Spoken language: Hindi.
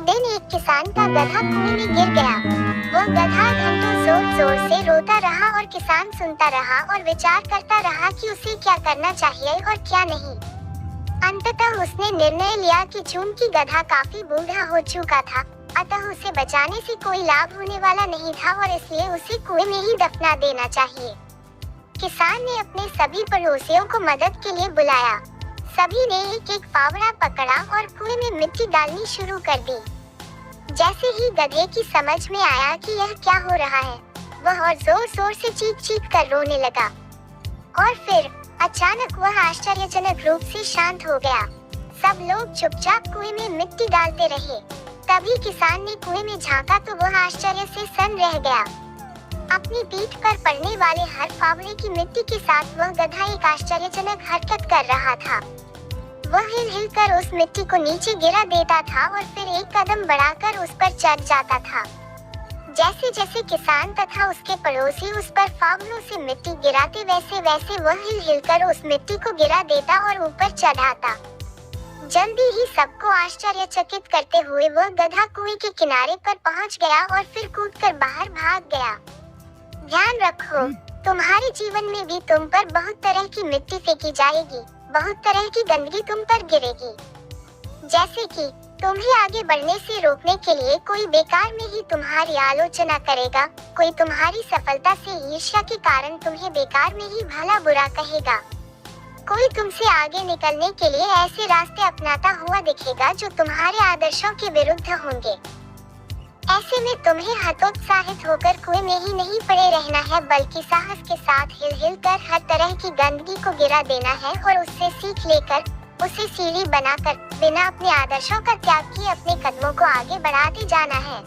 दिन एक किसान का गधा कुएं में गिर गया। वो गधा घंटों जोर जोर से रोता रहा और किसान सुनता रहा और विचार करता रहा कि उसे क्या करना चाहिए और क्या नहीं। अंततः उसने निर्णय लिया कि चूंकि गधा काफी बूढ़ा हो चुका था, अतः उसे बचाने से कोई लाभ होने वाला नहीं था और इसलिए उसे कुएं में ही दफना देना चाहिए। किसान ने अपने सभी पड़ोसियों को मदद के लिए बुलाया। सभी ने एक एक फावड़ा पकड़ा और कुएं में मिट्टी डालनी शुरू कर दी। जैसे ही गधे की समझ में आया कि यह क्या हो रहा है, वह और जोर जोर से चीख चीख कर रोने लगा। और फिर अचानक वह आश्चर्यजनक रूप से शांत हो गया। सब लोग चुपचाप कुएं में मिट्टी डालते रहे। तभी किसान ने कुएं में झांका तो वह आश्चर्य से सन्न रह गया। अपनी पीठ पर पड़ने वाले हर फावड़े की मिट्टी के साथ वह गधा एक आश्चर्यजनक हरकत कर रहा था। वह हिल हिल कर उस मिट्टी को नीचे गिरा देता था और फिर एक कदम बढ़ाकर उस पर चढ़ जाता था। जैसे जैसे किसान तथा उसके पड़ोसी उस पर फावड़ों से मिट्टी गिराते, वैसे वैसे वह हिल हिल कर उस मिट्टी को गिरा देता और ऊपर चढ़ाता। जल्दी ही सबको आश्चर्यचकित करते हुए वह गधा कुएं के किनारे पर पहुंच गया और फिर कूदकर बाहर भाग गया। ध्यान रखो, तुम्हारे जीवन में भी तुम पर बहुत तरह की मिट्टी फेंकी जाएगी, बहुत तरह की गंदगी तुम पर गिरेगी। जैसे कि तुम्हें आगे बढ़ने से रोकने के लिए कोई बेकार में ही तुम्हारी आलोचना करेगा, कोई तुम्हारी सफलता से ईर्ष्या के कारण तुम्हें बेकार में ही भला बुरा कहेगा, कोई तुमसे आगे निकलने के लिए ऐसे रास्ते अपनाता हुआ दिखेगा जो तुम्हारे आदर्शों के विरुद्ध होंगे। ऐसे में तुम्हें हतोत्साहित होकर कुएं में ही नहीं पड़े रहना है, बल्कि साहस के साथ हिल हिल कर हर तरह की गंदगी को गिरा देना है और उससे सीख लेकर उसे सीढ़ी बनाकर बिना अपने आदर्शों का त्याग किए अपने कदमों को आगे बढ़ाते जाना है।